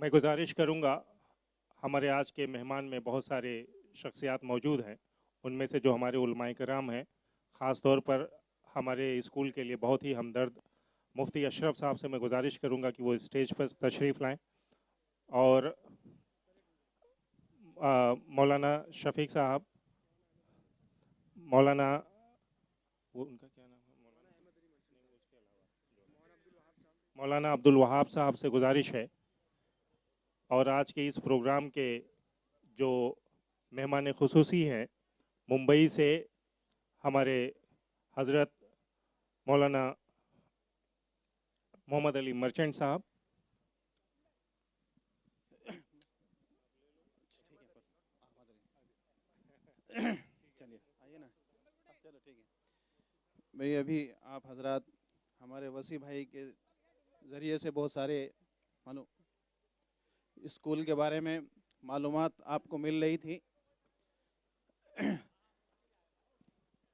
मैं गुजारिश करूंगा, हमारे आज के मेहमान में बहुत सारे शख्सियात मौजूद हैं। उनमें से जो हमारे उलमाए कराम हैं, ख़ास तौर पर हमारे स्कूल के लिए बहुत ही हमदर्द मुफ्ती अशरफ साहब से मैं गुजारिश करूंगा कि वो स्टेज पर तशरीफ़ लाएं। और मौलाना शफीक साहब, मौलाना, वो उनका क्या नाम है, मौलाना अब्दुल वहाब साहब से गुजारिश है। और आज के इस प्रोग्राम के जो मेहमान खुसूसी हैं, मुंबई से हमारे हज़रत मौलाना मोहम्मद अली मर्चेंट साहब, चलिए आइए ना। चलो ठीक है भाई। अभी आप हजरात हमारे वसी भाई के ज़रिए से बहुत सारे मालूम स्कूल के बारे में मालूमात आपको मिल रही थी।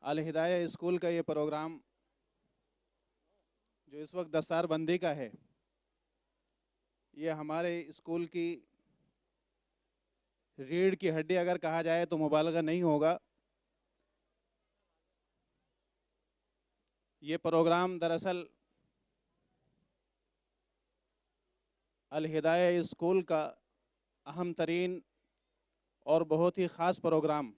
अल हिदाया स्कूल का ये प्रोग्राम जो इस वक्त दस्तारबंदी का है, ये हमारे स्कूल की रीढ़ की हड्डी अगर कहा जाए तो मुबालगा नहीं होगा। ये प्रोग्राम दरअसल अल हिदाया स्कूल का अहम तरीन और बहुत ही ख़ास प्रोग्राम,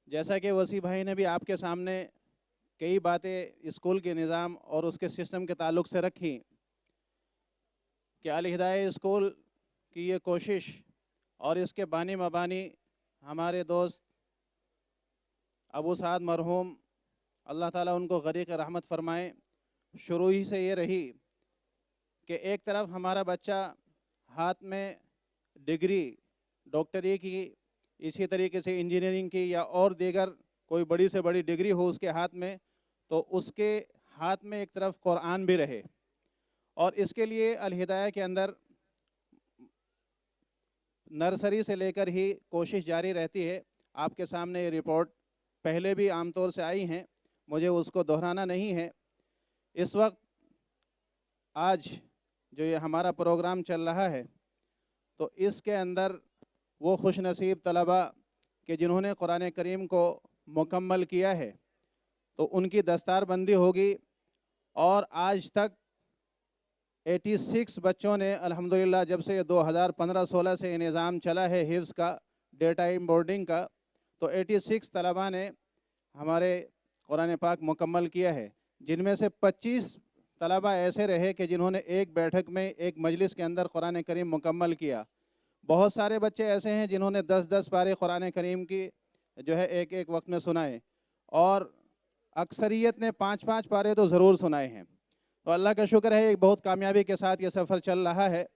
जैसा कि वसी भाई ने भी आपके सामने कई बातें स्कूल के निज़ाम और उसके सिस्टम के ताल्लुक़ से रखी कि अल हिदाया स्कूल की ये कोशिश और इसके बानी मबानी हमारे दोस्त अबू साद मरहूम, अल्लाह ताला उनको गरीक़ रहमत फ़रमाए, शुरू ही से ये रही कि एक तरफ हमारा बच्चा हाथ में डिग्री डॉक्टरी की, इसी तरीके से इंजीनियरिंग की या और दीगर कोई बड़ी से बड़ी डिग्री हो उसके हाथ में, तो उसके हाथ में एक तरफ कुरान भी रहे। और इसके लिए अल हिदाया के अंदर नर्सरी से लेकर ही कोशिश जारी रहती है। आपके सामने ये रिपोर्ट पहले भी आमतौर से आई हैं, मुझे उसको दोहराना नहीं है। इस वक्त आज जो ये हमारा प्रोग्राम चल रहा है, तो इसके अंदर वो खुश नसीब तलबा कि जिन्होंने कुरान करीम को मुकम्मल किया है, तो उनकी दस्तारबंदी होगी। और आज तक 86 बच्चों ने अल्हम्दुलिल्लाह, जब से 2015-16 से ये निज़ाम चला है हिफ्ज़ का, डे टाइम बोर्डिंग का, तो 86 तलबा ने हमारे कुरान पाक मुकम्मल किया है। जिनमें से 25 तलबा ऐसे रहे कि जिन्होंने एक बैठक में एक मजलिस के अंदर कुरान करीम मुकम्मल किया। बहुत सारे बच्चे ऐसे हैं जिन्होंने 10-10 पारे कुरान करीम की जो है एक एक वक्त में सुनाए, और अक्सरियत ने 5-5 पारे तो ज़रूर सुनाए हैं। तो अल्लाह का शुक्र है, एक बहुत कामयाबी के साथ ये सफ़र चल रहा है।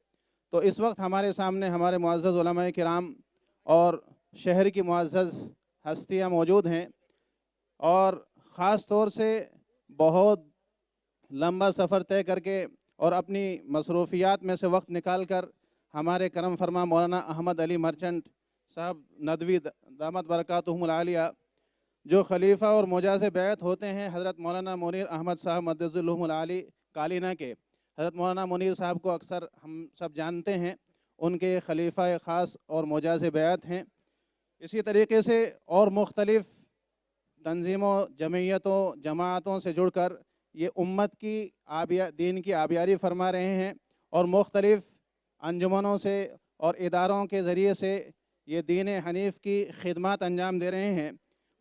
तो इस वक्त हमारे सामने हमारे मुअज़्ज़ज़ उलमाए किराम और शहर की मुअज़्ज़ज़ हस्तियाँ मौजूद हैं, और ख़ास तौर से बहुत लंबा सफ़र तय करके और अपनी मसरूफ़ियात में से वक्त निकाल कर हमारे करम फरमा मौलाना अहमद अली मर्चेंट साहब नदवी दामत बरकातुहुमुल आलिया, जो खलीफा और मुजाज़ बैत होते हैं हज़रत मौलाना मुनीर अहमद साहब मद्दजुल्लुहुल आली कालीना के। हज़रत मौलाना मुनीर साहब को अक्सर हम सब जानते हैं, उनके खलीफा ख़ास और मुजाज़ बैत हैं। इसी तरीके से और मुख्तलिफ़ तंजीमों, जमयतों, जमातों से जुड़कर ये उम्मत की दीन की आबियारी फरमा रहे हैं, और मुख्तलिफ़ अंजुमनों से और इदारों के ज़रिए से ये दीन हनीफ़ की खिदमत अंजाम दे रहे हैं।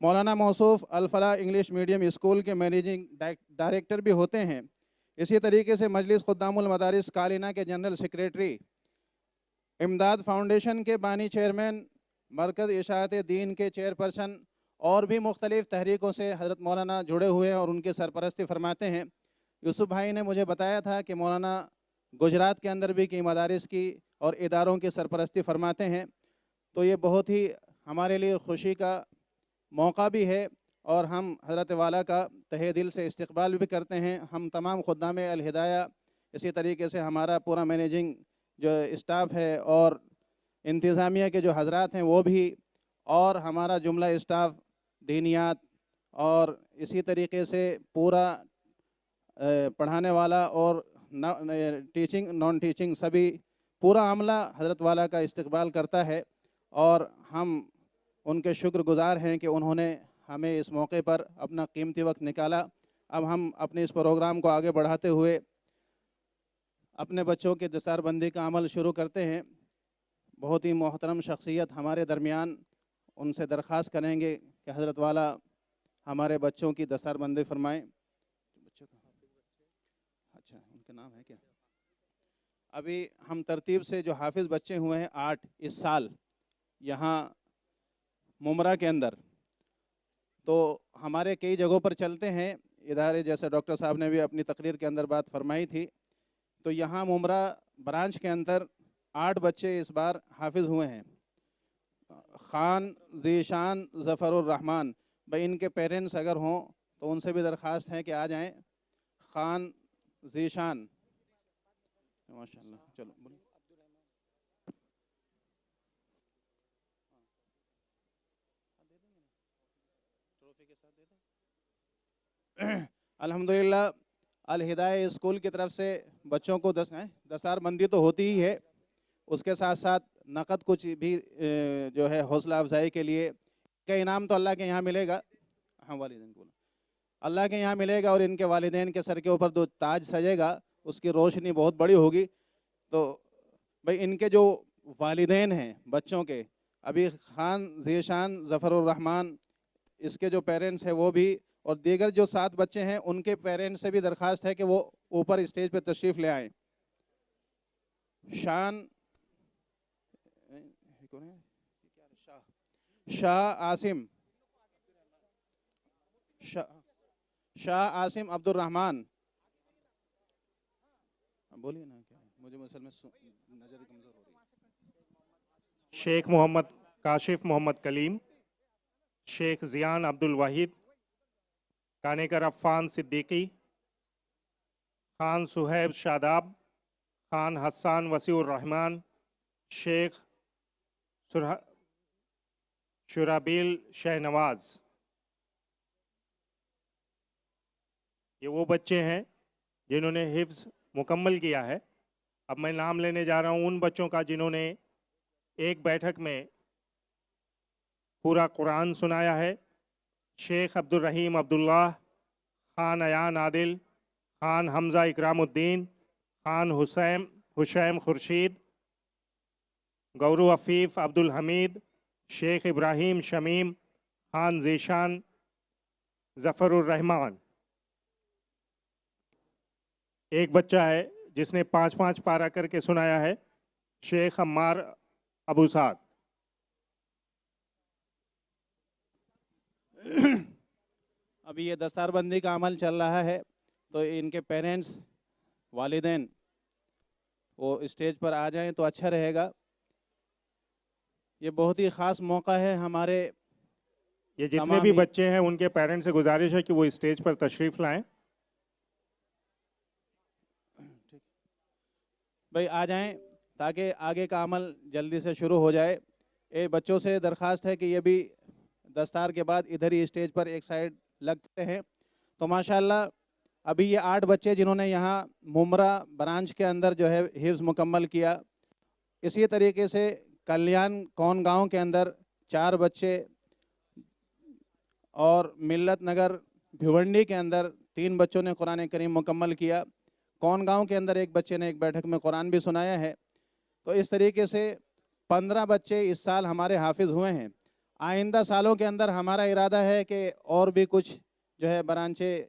मौलाना मौसूफ़ अल-फलाह इंग्लिश मीडियम स्कूल के मैनेजिंग डायरेक्टर भी होते हैं। इसी तरीके से मजलिस खुद्दामुल मदारिस कालीना के जनरल सेक्रेटरी, इमदाद फाउंडेशन के बानी चेयरमैन, मरकज़ इशाअत दीन के चेयरपर्सन, और भी मुख्तलिफ़ तहरीकों से हज़रत मौलाना जुड़े हुए हैं और उनकी सरपरस्ती फरमाते हैं। यूसुफ भाई ने मुझे बताया था कि मौलाना गुजरात के अंदर भी कई मदारिस की और इदारों की सरपरस्ती फरमाते हैं। तो ये बहुत ही हमारे लिए खुशी का मौका भी है, और हम हज़रत वाला का तहे दिल से इस्तकबाल भी करते हैं। हम तमाम खुद्दाम अल हिदाया, इसी तरीके से हमारा पूरा मैनेजिंग जो स्टाफ़ है और इंतज़ामिया के जो हजरात हैं वो भी, और हमारा जुमला स्टाफ़ दीनियात, और इसी तरीके से पूरा पढ़ाने वाला और टीचिंग नॉन टीचिंग सभी पूरा अमला हज़रत वाला का इस्तकबाल करता है और हम उनके शुक्रगुज़ार हैं कि उन्होंने हमें इस मौके पर अपना कीमती वक्त निकाला। अब हम अपने इस प्रोग्राम को आगे बढ़ाते हुए अपने बच्चों के दस्तारबंदी का अमल शुरू करते हैं। बहुत ही मोहतरम शख्सियत हमारे दरमियान, उनसे दरख्वास्त करेंगे कि हज़रत वाला हमारे बच्चों की दस्तारबंदी फरमाएँ। बच्चों का अच्छा उनका नाम है क्या? अभी हम तरतीब से जो हाफिज़ बच्चे हुए हैं 8 इस साल यहाँ मुमरा के अंदर, तो हमारे कई जगहों पर चलते हैं इदारे, जैसे डॉक्टर साहब ने भी अपनी तकरीर के अंदर बात फरमाई थी। तो यहाँ मुमरा ब्रांच के अंदर 8 बच्चे इस बार हाफिज़ हुए हैं। ख़ान ज़ीशान ज़फ़रुर्रहमान, भाई इनके पेरेंट्स अगर हों तो उनसे भी दरख्वास्त है कि आ जाएं। ख़ान ज़ीशान, माशाल्लाह, चलो बोलिए। अल्हम्दुलिल्लाह अल हिदाया स्कूल की तरफ से बच्चों को दस्तारबंदी तो होती ही है, उसके साथ साथ नक़द कुछ भी जो है हौसला अफजाई के लिए का इनाम तो अल्लाह के यहाँ मिलेगा। हाँ, वालिदैन को अल्लाह के यहाँ मिलेगा और इनके वालिदैन के सर के ऊपर जो ताज सजेगा उसकी रोशनी बहुत बड़ी होगी। तो भाई इनके जो वालिदैन हैं बच्चों के, अभी ख़ान ज़ीशान ज़फ़रुर्रहमान, इसके जो पेरेंट्स हैं वो भी, और दीगर जो 7 बच्चे हैं उनके पेरेंट्स से भी दरख्वास्त है कि वो ऊपर स्टेज पे तशरीफ़ ले आएँ। शाह आसिम, शाह आसिम अब्दुर्रहमान, बोलिए ना, क्या मुझे असल में नज़र कमज़ोर हो रही है। शेख मोहम्मद काशिफ मोहम्मद कलीम, शेख ज़ियान अब्दुल वाहिद, कानेकर अफ़ान सिद्दीकी, खान सुहैब शादाब, खान हसन वसीउर रहमान, शेख शुराबिल शहनवाज। ये वो बच्चे हैं जिन्होंने हिफ्ज़ मुकम्मल किया है। अब मैं नाम लेने जा रहा हूँ उन बच्चों का जिन्होंने एक बैठक में पूरा कुरान सुनाया है। शेख अब्दुल रहीम अब्दुल्लाह, खान अयान आदिल, खान हमज़ा इकरामुद्दीन, खान हुसैम खुर्शीद, गौरू अफ़ीफ़ अब्दुल हमीद, शेख इब्राहीम शमीम, खान ज़ीशान ज़फ़रुर्रहमान। एक बच्चा है जिसने 5-5 पारा करके सुनाया है, शेख अम्मार अबू साद। अभी ये दस्तारबंदी का अमल चल रहा है, तो इनके पेरेंट्स वालिदैन वो स्टेज पर आ जाएं तो अच्छा रहेगा। ये बहुत ही ख़ास मौका है हमारे ये जितने तमाम भी ही बच्चे हैं उनके पेरेंट्स से गुजारिश है कि वो स्टेज पर तशरीफ़ लाएं। भाई आ जाएं ताकि आगे का अमल जल्दी से शुरू हो जाए। ये बच्चों से दरख्वास्त है कि ये भी दस्तार के बाद इधर ही स्टेज पर एक साइड लगते हैं। तो माशाल्लाह अभी ये 8 बच्चे जिन्होंने यहाँ मुमरा ब्रांच के अंदर जो है हिफ्ज़ मुकम्मल किया, इसी तरीके से कल्याण कौन गांव के अंदर 4 बच्चे और मिल्लत नगर भिवंडी के अंदर 3 बच्चों ने कुरान करीम मुकम्मल किया। कौन गांव के अंदर एक बच्चे ने एक बैठक में कुरान भी सुनाया है। तो इस तरीके से 15 बच्चे इस साल हमारे हाफिज़ हुए हैं। आइंदा सालों के अंदर हमारा इरादा है कि और भी कुछ जो है ब्रांचें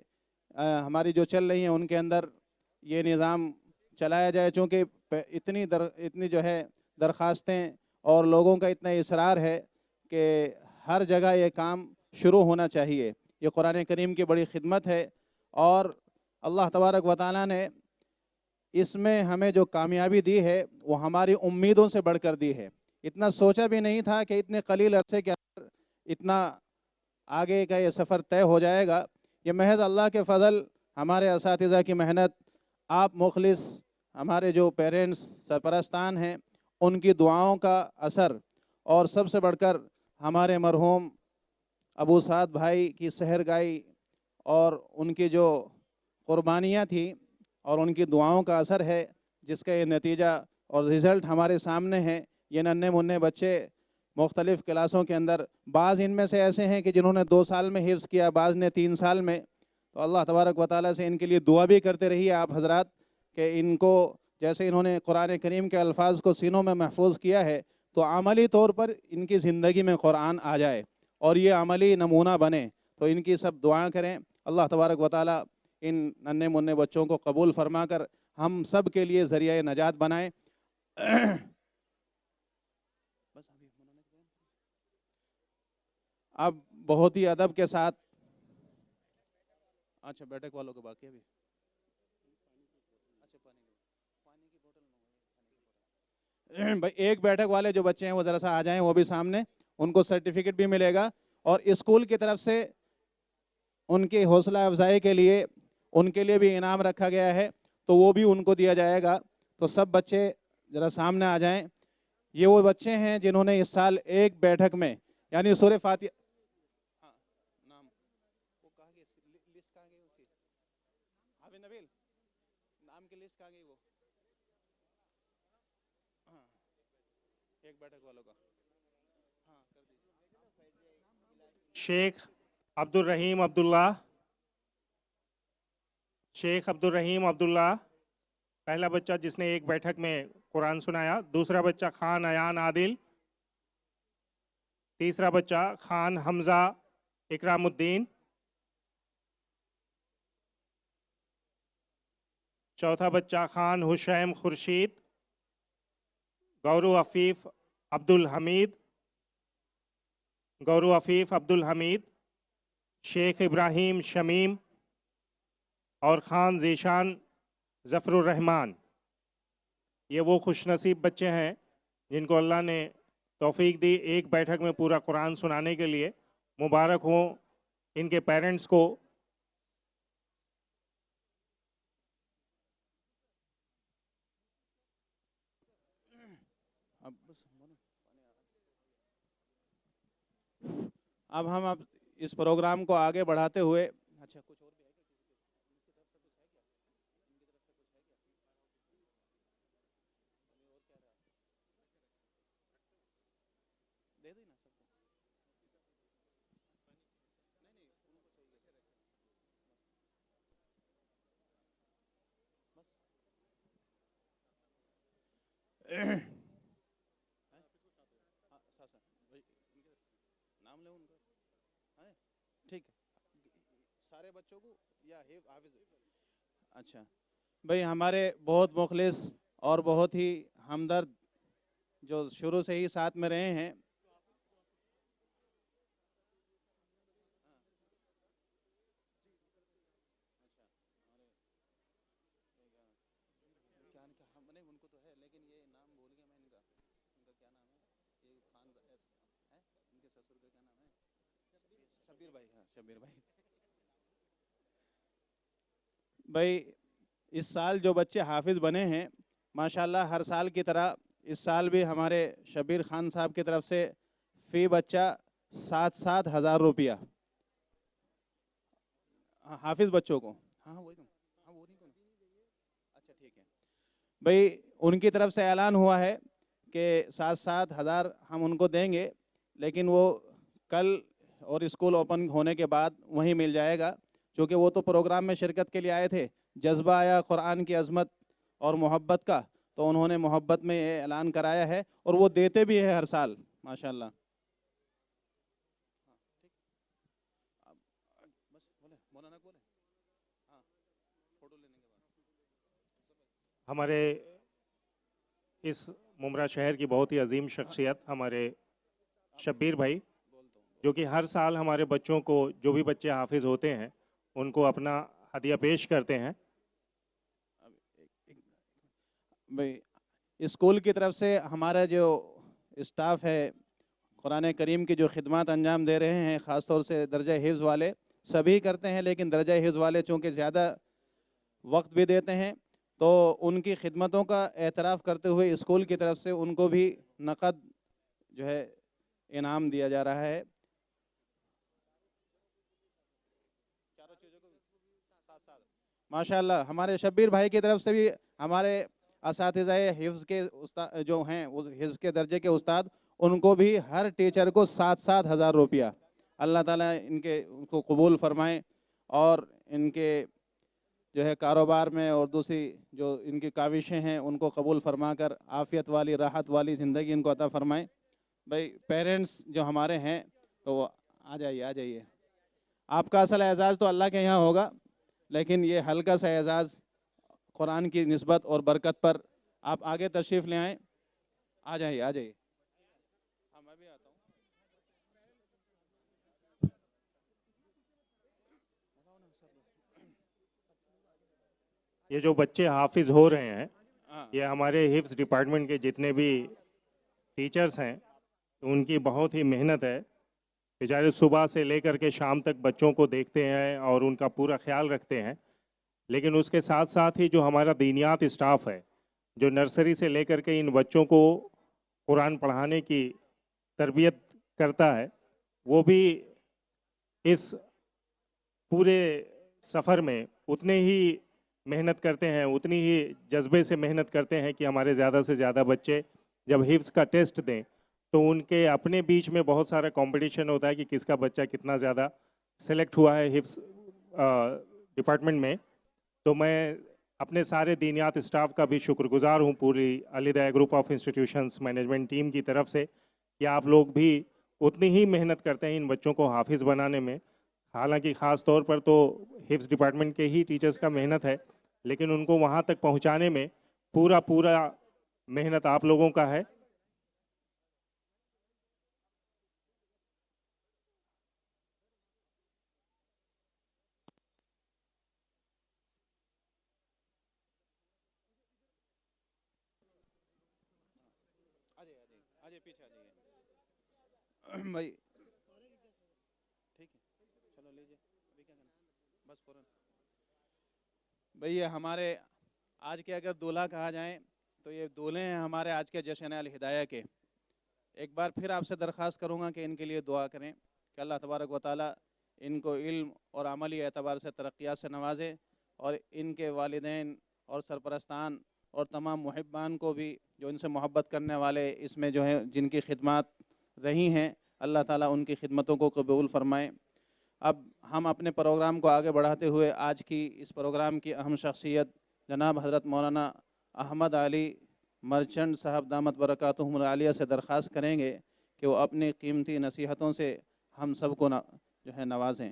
हमारी जो चल रही हैं उनके अंदर ये निज़ाम चलाया जाए, चूँकि इतनी जो है दरख्वास्तें और लोगों का इतना इसरार है कि हर जगह ये काम शुरू होना चाहिए। ये कुरान करीम की बड़ी खिदमत है और अल्लाह तबारक व तआला ने इसमें हमें जो कामयाबी दी है वो हमारी उम्मीदों से बढ़कर दी है। इतना सोचा भी नहीं था कि इतने कलील अरसे के अंदर इतना आगे का ये सफ़र तय हो जाएगा। ये महज अल्लाह के फ़ज़ल, हमारे असातिज़ा की मेहनत, आप मुखलिस हमारे जो पेरेंट्स सरपरस्तान हैं उनकी दुआओं का असर, और सबसे बढ़कर हमारे मरहूम अबू साद भाई की सहरगाई और उनकी जो कुर्बानियाँ थी और उनकी दुआओं का असर है जिसका ये नतीजा और रिज़ल्ट हमारे सामने है। ये नन्हे मुन्ने बच्चे मुख्तलिफ़ क्लासों के अंदर, बाज़ इनमें से ऐसे हैं कि जिन्होंने 2 साल में हिफ्ज़ किया, बाज़ ने 3 साल में। तो अल्लाह तबारक व तआला से इनके लिए दुआ भी करते रहिए आप हज़रात कि इनको जैसे इन्होंने कुरान करीम के अल्फाज को सीनों में महफूज किया है, तो अमली तौर पर इनकी ज़िंदगी में कुरान आ जाए और ये अमली नमूना बने। तो इनकी सब दुआ करें, अल्लाह तबारक व तआला इन नन्हे मुन्ने बच्चों को कबूल फरमाकर हम सब के लिए ज़रिया नजात बनाए। अब बहुत ही अदब के साथ, अच्छा बैठक वालों को बाकी अभी, अच्छा भाई एक बैठक वाले जो बच्चे हैं वो ज़रा सा आ जाएं, वो भी सामने, उनको सर्टिफिकेट भी मिलेगा और स्कूल की तरफ से उनकी हौसला अफजाई के लिए उनके लिए भी इनाम रखा गया है, तो वो भी उनको दिया जाएगा। तो सब बच्चे ज़रा सामने आ जाएं। ये वो बच्चे हैं जिन्होंने इस साल एक बैठक में यानी सूरह फातिहा, हाँ, नाम वो कहाँ गई, लिस्ट कहाँ गई उसकी, हाफिज नबील नाम की लिस्ट कहाँ गई वो, हाँ एक बैठक वालों का, हाँ कर दीजिए। शेख अब्दुल रहीम अब्दुल्ला, शेख अब्दुल रहीम अब्दुल्ला पहला बच्चा जिसने एक बैठक में कुरान सुनाया। दूसरा बच्चा खान अयान आदिल। तीसरा बच्चा खान हमजा इकरामुद्दीन। चौथा बच्चा खान हुसैन खुर्शीद। गौरू अफीफ अब्दुल हमीद, गौरू अफीफ अब्दुल हमीद। शेख इब्राहिम शमीम और खान जीशान ज़फ़रुर रहमान। ये वो खुशनसीब बच्चे हैं जिनको अल्लाह ने तौफीक दी एक बैठक में पूरा कुरान सुनाने के लिए। मुबारक हो इनके पेरेंट्स को। अब हम इस प्रोग्राम को आगे बढ़ाते हुए, अच्छा कुछ और भी है क्या, किसी की तरफ से कुछ है क्या, इनकी तरफ से कुछ है क्या, अभी और क्या रहा, दे देना सबको, नहीं नहीं उनको चाहिए बस। हैं? हाँ साथ साथ भाई इनके नाम ले उनका, है ठीक है, सारे बच्चों को या हाफिज, अच्छा भाई हमारे बहुत मुखलिस और बहुत ही हमदर्द जो शुरू से ही साथ में रहे हैं, क्या नहीं उनको तो है लेकिन ये नाम भूल गया मैं इनका, इनका क्या नाम है, ये खान का एस है, इनके ससुर का क्या नाम है, शबीर भाई, हाँ शबीर भाई। भाई इस साल जो बच्चे हाफिज बने हैं माशाल्लाह हर साल की तरह इस साल भी हमारे शबीर खान साहब की तरफ से फ़ी बच्चा 7,000 रुपया हाफिज बच्चों को, हाँ वही तो, हाँ वो नहीं तो, अच्छा ठीक है भाई उनकी तरफ से ऐलान हुआ है कि 7,000 हम उनको देंगे, लेकिन वो कल और स्कूल ओपन होने के बाद वहीं मिल जाएगा, क्योंकि वो तो प्रोग्राम में शिरकत के लिए आए थे, जज्बा आया कुरान की अज़मत और मोहब्बत का, तो उन्होंने मोहब्बत में ये ऐलान कराया है और वो देते भी हैं हर साल माशाल्लाह। हमारे इस मुमरा शहर की बहुत ही अजीम शख्सियत हमारे शब्बीर भाई, जो कि हर साल हमारे बच्चों को, जो भी बच्चे हाफिज होते हैं उनको अपना हदिया पेश करते हैं। भाई स्कूल की तरफ से हमारा जो स्टाफ है कुरान करीम की जो खिदमत अंजाम दे रहे हैं, ख़ास तौर से दर्जा हिफ्ज़ वाले सभी करते हैं, लेकिन दर्जा हिफ्ज़ वाले चूँकि ज़्यादा वक्त भी देते हैं, तो उनकी खिदमतों का एतराफ़ करते हुए स्कूल की तरफ से उनको भी नकद जो है इनाम दिया जा रहा है। चारों चीज़ों को साथ साथ माशाल्लाह हमारे शब्बीर भाई की तरफ से भी हमारे असातिज़ाए हिफ्ज़ के उस्ताद जो हैं वो हिफ्ज़ के दर्जे के उस्ताद, उनको भी हर टीचर को 7-7 हज़ार रुपया, अल्लाह ताला इनके उनको कबूल फरमाए और इनके जो है कारोबार में और दूसरी जो इनकी काविशें हैं उनको कबूल फरमा कर आफ़ियत वाली राहत वाली ज़िंदगी इनको अता फरमाएँ। भाई पेरेंट्स जो हमारे हैं तो वो आ जाइए आ जाइए। आपका असल एजाज़ तो अल्लाह के यहाँ होगा, लेकिन ये हल्का सा एजाज़ कुरान की निस्बत और बरकत पर आप आगे तशरीफ़ ले आएँ। आ जाइए आ जाइए। हाँ मैं भी आता हूँ। ये जो बच्चे हाफिज हो रहे हैं, हाँ ये हमारे हिफ्स डिपार्टमेंट के जितने भी टीचर्स हैं, तो उनकी बहुत ही मेहनत है। बेचारे सुबह से लेकर के शाम तक बच्चों को देखते हैं और उनका पूरा ख्याल रखते हैं। लेकिन उसके साथ साथ ही जो हमारा दीनियात स्टाफ है, जो नर्सरी से लेकर के इन बच्चों को कुरान पढ़ाने की तरबियत करता है, वो भी इस पूरे सफ़र में उतने ही मेहनत करते हैं, उतनी ही जज्बे से मेहनत करते हैं कि हमारे ज़्यादा से ज़्यादा बच्चे जब हिफ्ज़ का टेस्ट दें तो उनके अपने बीच में बहुत सारा कंपटीशन होता है कि किसका बच्चा कितना ज़्यादा सेलेक्ट हुआ है हिफ्ज़ डिपार्टमेंट में। तो मैं अपने सारे दीनियात स्टाफ का भी शुक्रगुजार हूँ, पूरी Alidaya group of institutions management team की तरफ से, कि आप लोग भी उतनी ही मेहनत करते हैं इन बच्चों को हाफिज़ बनाने में। हालांकि ख़ास तौर पर तो हिफ्ज़ डिपार्टमेंट के ही टीचर्स का मेहनत है, लेकिन उनको वहाँ तक पहुँचाने में पूरा पूरा मेहनत आप लोगों का है। आ जाइए आ जाइए पीछे आ जाइए। भाई ठीक है चलो लीजिए अभी क्या करना बस फ़ौरन। भाई ये हमारे आज के अगर दूल्हा कहा जाए तो ये दूल्हे हैं हमारे आज के जश्न अल हिदाया के। एक बार फिर आपसे दरख्वास्त करूँगा कि इनके लिए दुआ करें कि अल्लाह तबारक व ताली इनको इल्म और अमली एतबार से तरक्यात से नवाजे और इनके वालिदैन और सरपरस्तान और तमाम मुहिब्बान को भी जो इनसे मोहब्बत करने वाले इसमें जो है जिनकी खिदमत रही हैं, अल्लाह ताला उनकी खिदमतों को कबूल फ़रमाएँ। अब हम अपने प्रोग्राम को आगे बढ़ाते हुए आज की इस प्रोग्राम की अहम शख्सियत जनाब हज़रत मौलाना अहमद अली मर्चेंट साहब दामत बरकातुहुम आलिया से दरख्वास्त करेंगे कि वो अपनी कीमती नसीहतों से हम सबको जो है नवाजें।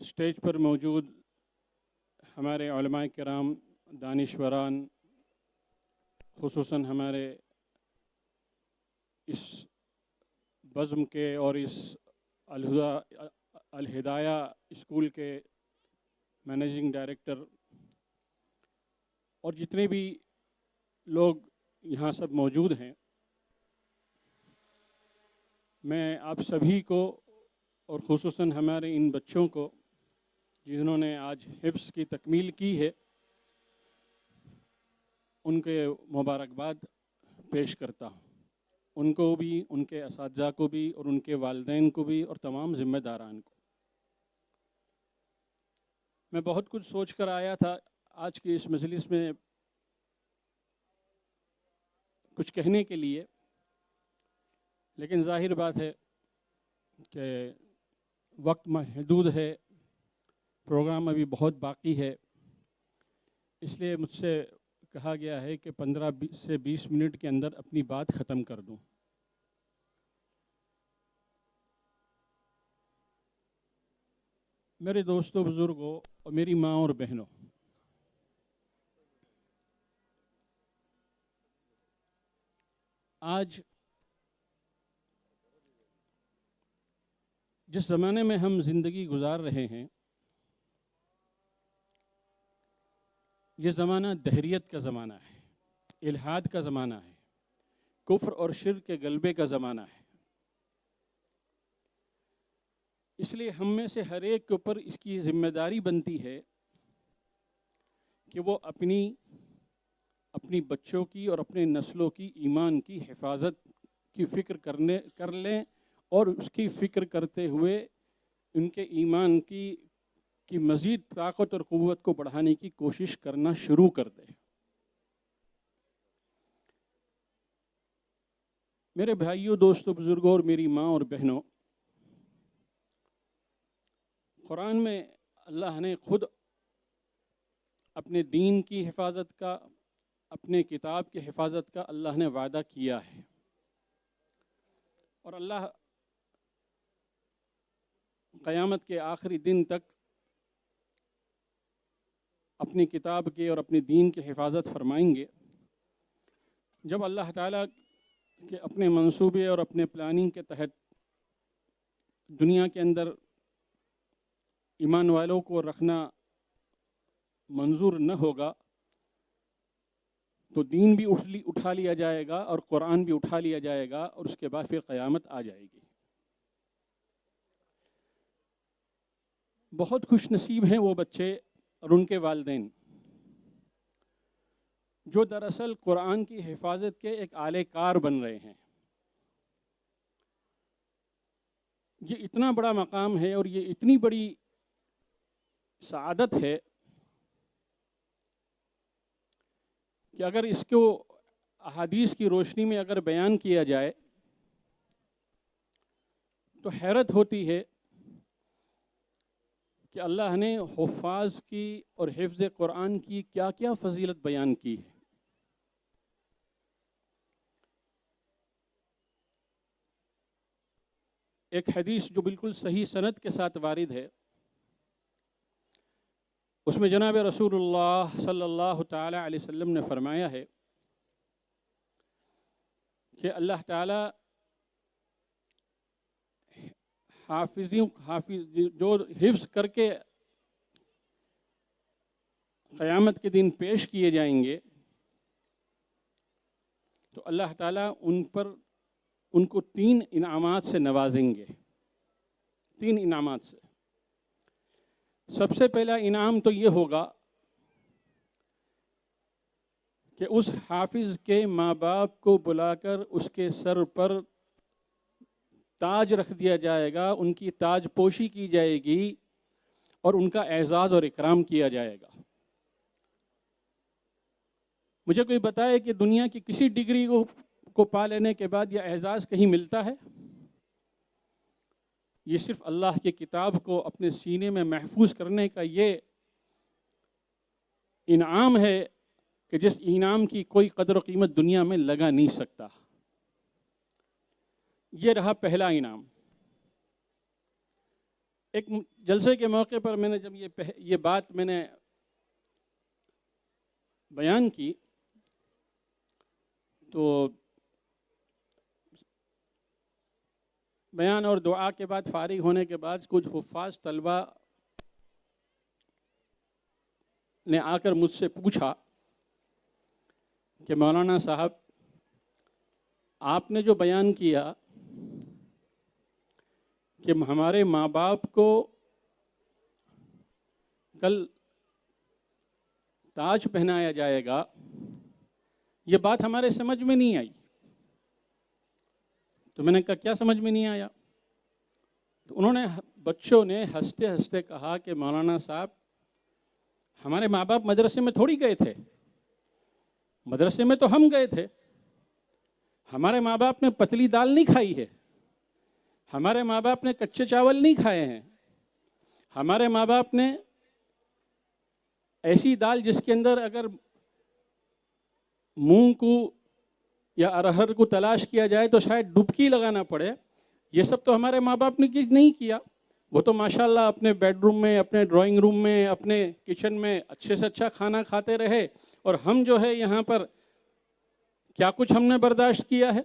स्टेज पर मौजूद हमारे उलमाए किराम दानिश्वरान, खुसूसन हमारे इस बज़्म के और इस अल हिदाया स्कूल के मैनेजिंग डायरेक्टर और जितने भी लोग यहाँ सब मौजूद हैं, मैं आप सभी को और ख़ुसूसन हमारे इन बच्चों को जिन्होंने आज हिफ्ज़ की तकमील की है, उनके मुबारकबाद पेश करता हूँ। उनको भी, उनके असातिज़ा को भी और उनके वालिदैन को भी और तमाम ज़िम्मेदारान को। मैं बहुत कुछ सोच कर आया था आज की इस मजलिस में कुछ कहने के लिए, लेकिन ज़ाहिर बात है कि वक्त महदूद है, प्रोग्राम अभी बहुत बाकी है, इसलिए मुझसे कहा गया है कि 15 से 20 मिनट के अंदर अपनी बात ख़त्म कर दूं। मेरे दोस्तों, बुज़ुर्गों और मेरी माँ और बहनों, आज जिस ज़माने में हम ज़िंदगी गुजार रहे हैं, ये ज़माना दहरियत का ज़माना है, इल्हाद का ज़माना है, कुफ्र और शिर्क के गलबे का ज़माना है। इसलिए हम में से हर एक के ऊपर इसकी ज़िम्मेदारी बनती है कि वो अपनी बच्चों की और अपने नस्लों की ईमान की हिफाजत की फ़िक्र कर लें और उसकी फ़िक्र करते हुए उनके ईमान की मज़ीद ताकत और क़ुव्वत को बढ़ाने की कोशिश करना शुरू कर दें। मेरे भाइयों, दोस्तों, बुज़ुर्गों और मेरी माँ और बहनों, कुरान में अल्लाह ने खुद अपने दीन की हिफाजत का, अपने किताब की हिफाजत का अल्लाह ने वादा किया है। और अल्लाह क़यामत के आखिरी दिन तक अपनी किताब के और अपने दीन की हिफाजत फरमाएंगे। जब अल्लाह ताला के अपने मंसूबे और अपने प्लानिंग के तहत दुनिया के अंदर ईमान वालों को रखना मंजूर न होगा, तो दीन भी उठा लिया जाएगा और कुरान भी उठा लिया जाएगा और उसके बाद फिर क़यामत आ जाएगी। बहुत खुश नसीब हैं वो बच्चे और उनके वालिदैन जो दरअसल कुरान की हिफाजत के एक आले कार बन रहे हैं। ये इतना बड़ा मकाम है और ये इतनी बड़ी सआदत है कि अगर इसको अहादीस की रोशनी में अगर बयान किया जाए तो हैरत होती है कि अल्लाह ने हुफ़ाज़ की और हिफ्ज़ कुरान की क्या क्या फ़जीलत बयान की है। एक हदीस जो बिल्कुल सही सनद के साथ वारिद है, उसमें जनाब रसूलुल्लाह सल्लल्लाहु ताला अलैहि वसल्लम ने फरमाया है कि अल्लाह ताला हाफिज़ जो हिफ्ज़ करके क़यामत के दिन पेश किए जाएंगे, तो अल्लाह ताला उनको 3 इनामात से नवाजेंगे। 3 इनामात से। सबसे पहला इनाम तो ये होगा कि उस हाफिज़ के माँ बाप को बुलाकर उसके सर पर ताज रख दिया जाएगा, उनकी ताजपोशी की जाएगी और उनका एजाज़ और इकराम किया जाएगा। मुझे कोई बताए कि दुनिया की किसी डिग्री को पा लेने के बाद यह एजाज़ कहीं मिलता है? ये सिर्फ अल्लाह की किताब को अपने सीने में महफूज करने का ये इनाम है कि जिस इनाम की कोई कदर व कीमत दुनिया में लगा नहीं सकता। ये रहा पहला इनाम। एक जलसे के मौके पर मैंने जब ये बात मैंने बयान की तो बयान और दुआ के बाद, फारिग होने के बाद, कुछ हुफ़ाज़ तलबा ने आकर मुझसे पूछा कि मौलाना साहब, आपने जो बयान किया कि हमारे माँ बाप को कल ताज पहनाया जाएगा, ये बात हमारे समझ में नहीं आई। तो मैंने कहा क्या समझ में नहीं आया? तो उन्होंने, बच्चों ने हंसते हंसते कहा कि मौलाना साहब, हमारे माँ बाप मदरसे में थोड़ी गए थे, मदरसे में तो हम गए थे। हमारे माँ बाप ने पतली दाल नहीं खाई है, हमारे माँ बाप ने कच्चे चावल नहीं खाए हैं, हमारे माँ बाप ने ऐसी दाल जिसके अंदर अगर मूंग को या अरहर को तलाश किया जाए तो शायद डुबकी लगाना पड़े, ये सब तो हमारे माँ बाप ने नहीं किया। वो तो माशाल्लाह अपने बेडरूम में, अपने ड्राइंग रूम में, अपने किचन में अच्छे से अच्छा खाना खाते रहे, और हम जो है यहाँ पर क्या कुछ हमने बर्दाश्त किया है।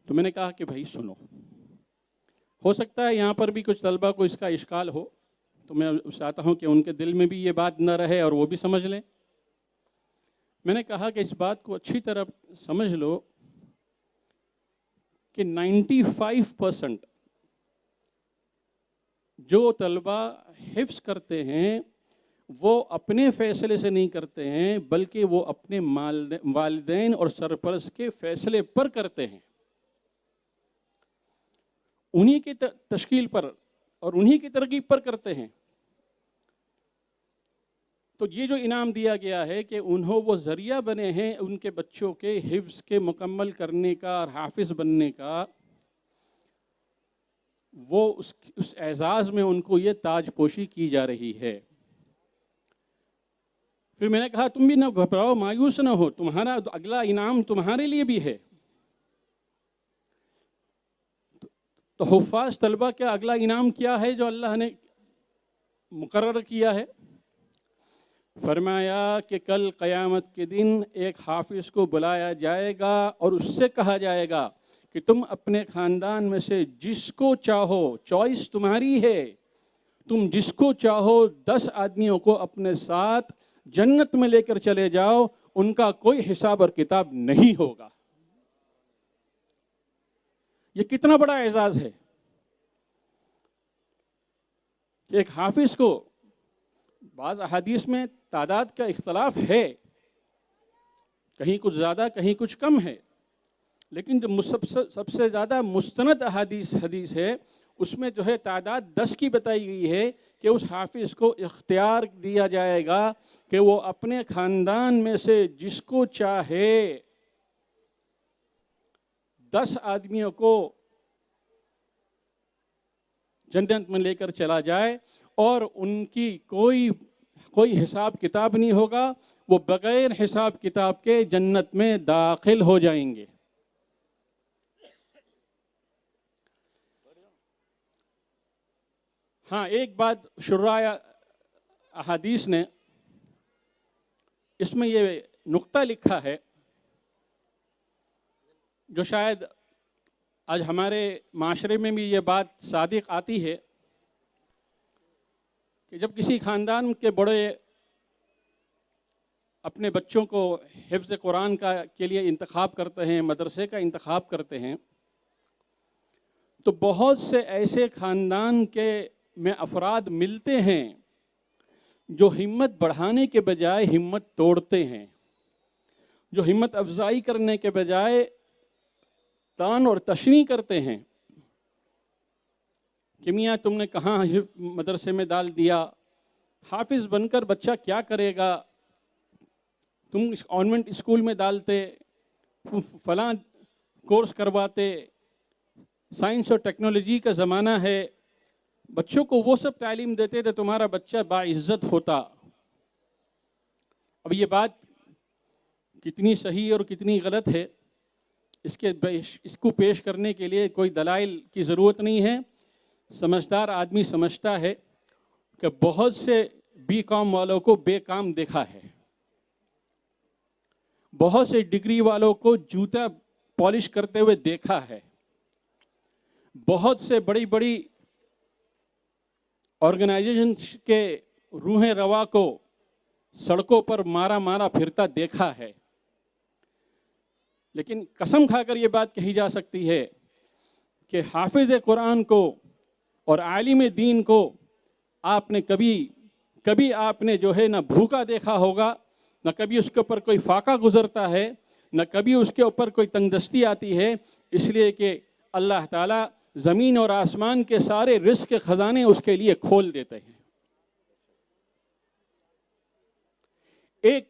तो मैंने कहा कि भाई सुनो, हो सकता है यहाँ पर भी कुछ तलबा को इसका इश्काल हो, तो मैं चाहता हूँ कि उनके दिल में भी ये बात न रहे और वो भी समझ लें। मैंने कहा कि इस बात को अच्छी तरह समझ लो कि 95% जो तलबा हिफ्ज़ करते हैं वो अपने फैसले से नहीं करते हैं, बल्कि वो अपने वालिदैन और सरपरस्त के फैसले पर करते हैं, उन्हीं की तश्कील पर और उन्हीं की तरकीब पर करते हैं। तो ये जो इनाम दिया गया है कि वो ज़रिया बने हैं उनके बच्चों के हिफ्ज़ के मुकम्मल करने का और हाफिज़ बनने का, वो उस एजाज़ में उनको ये ताजपोशी की जा रही है। फिर मैंने कहा तुम भी ना घबराओ, मायूस ना हो, तुम्हारा अगला इनाम तुम्हारे लिए भी है। तो हुफ़ाज़ तलबा का अगला इनाम क्या है जो अल्लाह ने मुकर्रर किया है? फरमाया कि कल क़यामत के दिन एक हाफिज़ को बुलाया जाएगा और उससे कहा जाएगा कि तुम अपने ख़ानदान में से जिसको चाहो, चॉइस तुम्हारी है, तुम जिसको चाहो 10 आदमियों को अपने साथ जन्नत में लेकर चले जाओ, उनका कोई हिसाब और किताब नहीं होगा। ये कितना बड़ा एजाज़ है कि एक हाफिज़ को, बाज़ अहादीस में तादाद का इख्तलाफ है, कहीं कुछ ज़्यादा कहीं कुछ कम है, लेकिन जो सबसे ज़्यादा मुस्तनद हदीस है उसमें जो है तादाद 10 की बताई गई है कि उस हाफिज़ को इख्तियार दिया जाएगा कि वो अपने ख़ानदान में से जिसको चाहे 10 आदमियों को जन्नत में लेकर चला जाए और उनकी कोई हिसाब किताब नहीं होगा, वो बगैर हिसाब किताब के जन्नत में दाखिल हो जाएंगे। हाँ, एक बात शुर्राए अहादीस ने इसमें ये नुक्ता लिखा है जो शायद आज हमारे माशरे में भी ये बात सादिक आती है कि जब किसी ख़ानदान के बड़े अपने बच्चों को हिफ्ज़ कुरान के लिए इंतखाब करते हैं, मदरसे का इंतखाब करते हैं, तो बहुत से ऐसे ख़ानदान के में अफराद मिलते हैं जो हिम्मत बढ़ाने के बजाय हिम्मत तोड़ते हैं, जो हिम्मत अफजाई करने के बजाय तान और तशनी करते हैं कि मियाँ तुमने कहाँ मदरसे में डाल दिया, हाफिज़ बनकर बच्चा क्या करेगा, तुम इस कॉन्वेंट स्कूल में डालते, फलां कोर्स करवाते, साइंस और टेक्नोलॉजी का ज़माना है, बच्चों को वो सब तालीम देते तो तुम्हारा बच्चा बाइज्जत होता। अब ये बात कितनी सही और कितनी गलत है, इसको पेश करने के लिए कोई दलाइल की ज़रूरत नहीं है। समझदार आदमी समझता है कि बहुत से बीकॉम वालों को बेकाम देखा है, बहुत से डिग्री वालों को जूता पॉलिश करते हुए देखा है, बहुत से बड़ी बड़ी ऑर्गेनाइजेशन के रूहें रवा को सड़कों पर मारा मारा फिरता देखा है। लेकिन कसम खाकर ये बात कही जा सकती है कि हाफिज़ कुरान को और आलिम दीन को आपने कभी आपने जो है ना भूखा देखा होगा, न कभी उसके ऊपर कोई फाका गुजरता है, न कभी उसके ऊपर कोई तंगदस्ती आती है, इसलिए कि अल्लाह ताला ज़मीन और आसमान के सारे रिज़्क़ के ख़ज़ाने उसके लिए खोल देते हैं। एक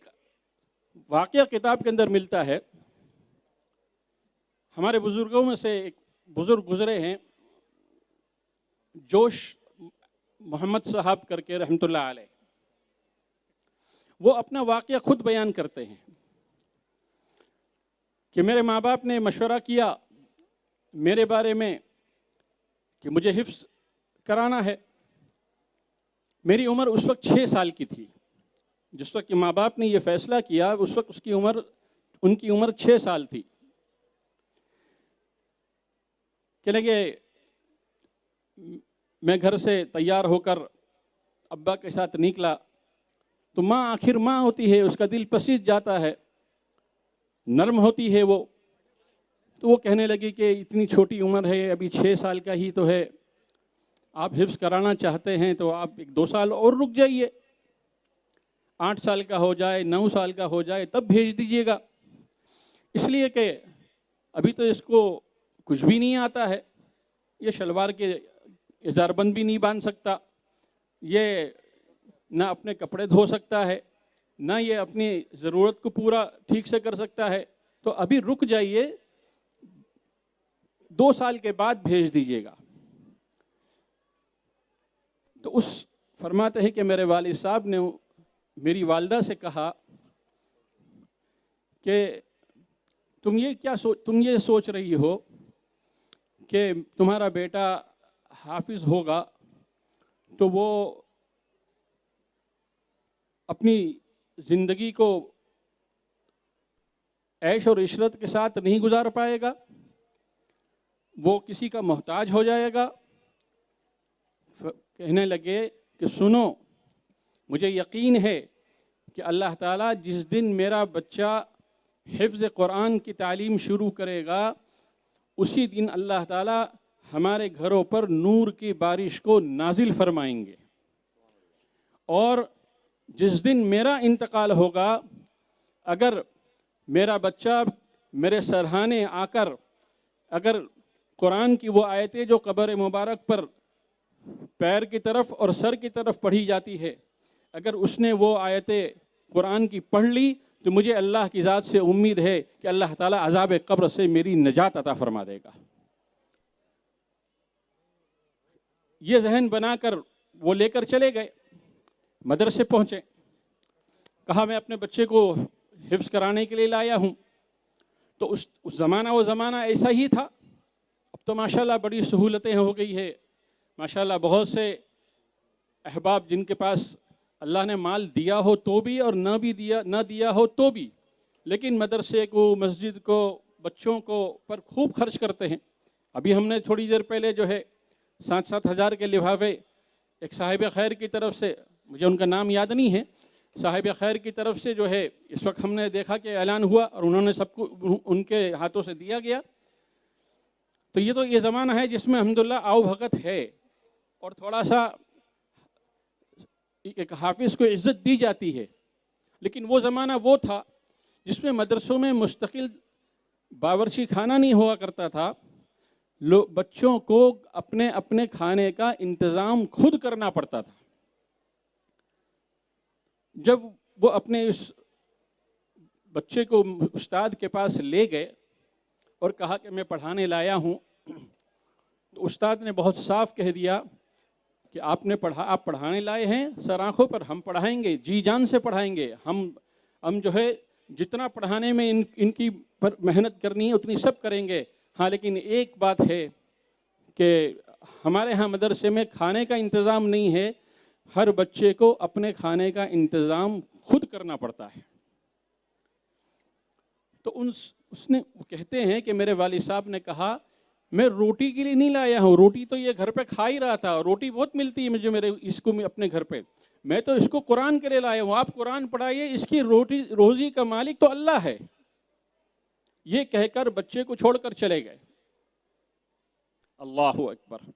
वाक़या किताब के अंदर मिलता है, हमारे बुज़ुर्गों में से एक बुज़ुर्ग गुज़रे हैं, जोश मोहम्मद साहब करके रहमतुल्लाह अलैह। वो अपना वाक़या खुद बयान करते हैं कि मेरे माँ बाप ने मशवरा किया मेरे बारे में कि मुझे हिफ्ज़ कराना है। मेरी उम्र उस वक्त 6 साल की थी। जिस वक्त कि माँ बाप ने ये फ़ैसला किया उस वक्त उनकी उम्र 6 साल थी। कि लगे मैं घर से तैयार होकर अब्बा के साथ निकला तो माँ आखिर माँ होती है, उसका दिल पसीज जाता है, नरम होती है वो। तो वो कहने लगी कि इतनी छोटी उम्र है, अभी 6 साल का ही तो है, आप हिफ्ज़ कराना चाहते हैं तो आप 1-2 साल और रुक जाइए, 8 साल का हो जाए, 9 साल का हो जाए तब भेज दीजिएगा। इसलिए कि अभी तो इसको कुछ भी नहीं आता है, ये शलवार के इज़ारबंद भी नहीं बांध सकता, ये ना अपने कपड़े धो सकता है, ना ये अपनी ज़रूरत को पूरा ठीक से कर सकता है, तो अभी रुक जाइए, 2 साल के बाद भेज दीजिएगा। तो उस फरमाते हैं कि मेरे वालिद साहब ने मेरी वालदा से कहा कि तुम ये सोच रही हो कि तुम्हारा बेटा हाफिज़ होगा तो वो अपनी ज़िंदगी को ऐश और इशरत के साथ नहीं गुजार पाएगा, वो किसी का मोहताज हो जाएगा। कहने लगे कि सुनो, मुझे यकीन है कि अल्लाह ताला जिस दिन मेरा बच्चा हिफ्ज़ कुरान की तालीम शुरू करेगा उसी दिन अल्लाह ताला हमारे घरों पर नूर की बारिश को नाजिल फरमाएंगे, और जिस दिन मेरा इंतकाल होगा अगर मेरा बच्चा मेरे सरहाने आकर अगर कुरान की वो आयतें जो कब्र मुबारक पर पैर की तरफ और सर की तरफ पढ़ी जाती है, अगर उसने वो आयतें कुरान की पढ़ ली तो मुझे अल्लाह की ज़ात से उम्मीद है कि अल्लाह ताला अज़ाब कब्र से मेरी निजात अता फरमा देगा। ये जहन बनाकर वो लेकर चले गए, मदरसे पहुँचे, कहा मैं अपने बच्चे को हिफ्ज़ कराने के लिए लाया हूँ। तो उस ज़माना वो ज़माना ऐसा ही था। अब तो माशाल्लाह बड़ी सहूलतें हो गई है, माशाल्लाह बहुत से अहबाब जिनके पास अल्लाह ने माल दिया हो तो भी और ना दिया हो तो भी, लेकिन मदरसे को, मस्जिद को, बच्चों को पर खूब खर्च करते हैं। अभी हमने थोड़ी देर पहले जो है 7-7 हज़ार के लिफाफे एक साहिब खैर की तरफ से, मुझे उनका नाम याद नहीं है, साहिब खैर की तरफ से जो है इस वक्त हमने देखा कि ऐलान हुआ और उन्होंने सबको उनके हाथों से दिया गया। तो ये ज़माना है जिसमें अल्हम्दुलिल्लाह आओ भगत है और थोड़ा सा एक हाफिज़ को इज़्ज़त दी जाती है। लेकिन वो ज़माना वो था जिसमें मदरसों में मुस्तकिल बावर्ची खाना नहीं हुआ करता था, बच्चों को अपने अपने खाने का इंतज़ाम खुद करना पड़ता था। जब वो अपने इस बच्चे को उस्ताद के पास ले गए और कहा कि मैं पढ़ाने लाया हूँ, तो उस्ताद ने बहुत साफ कह दिया कि आप पढ़ाने लाए हैं सर आँखों पर, हम पढ़ाएंगे, जी जान से पढ़ाएंगे, हम जो है जितना पढ़ाने में इनकी पर मेहनत करनी है उतनी सब करेंगे। हाँ, लेकिन एक बात है कि हमारे यहाँ मदरसे में खाने का इंतज़ाम नहीं है, हर बच्चे को अपने खाने का इंतज़ाम खुद करना पड़ता है। तो उसने कहते हैं कि मेरे वालिद साहब ने कहा मैं रोटी के लिए नहीं लाया हूँ, रोटी तो ये घर पे खा ही रहा था, रोटी बहुत मिलती है मुझे इसको अपने घर पे, मैं तो इसको कुरान के लिए लाया हूँ, आप कुरान पढ़ाइए, इसकी रोज़ी का मालिक तो अल्लाह है। ये कहकर बच्चे को छोड़कर चले गए। अल्लाह अकबर।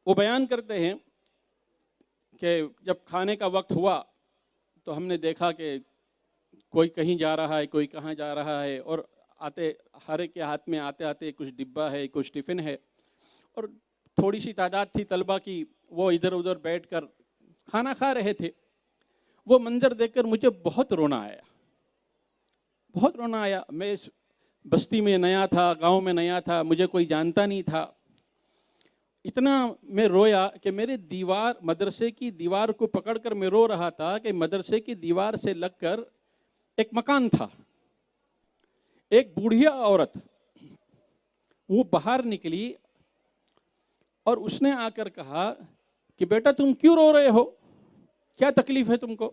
वो बयान करते हैं कि जब खाने का वक्त हुआ तो हमने देखा कि कोई कहीं जा रहा है, कोई कहाँ जा रहा है, और आते हर एक के हाथ में आते आते कुछ डिब्बा है, कुछ टिफ़िन है, और थोड़ी सी तादाद थी तलबा की, वो इधर उधर बैठकर खाना खा रहे थे। वो मंजर देखकर मुझे बहुत रोना आया, बहुत रोना आया। मैं इस बस्ती में नया था, गांव में नया था, मुझे कोई जानता नहीं था। इतना मैं रोया कि मेरे दीवार, मदरसे की दीवार को पकड़कर मैं रो रहा था कि मदरसे की दीवार से लगकर एक मकान था। एक बूढ़िया औरत वो बाहर निकली और उसने आकर कहा कि बेटा तुम क्यों रो रहे हो, क्या तकलीफ है तुमको?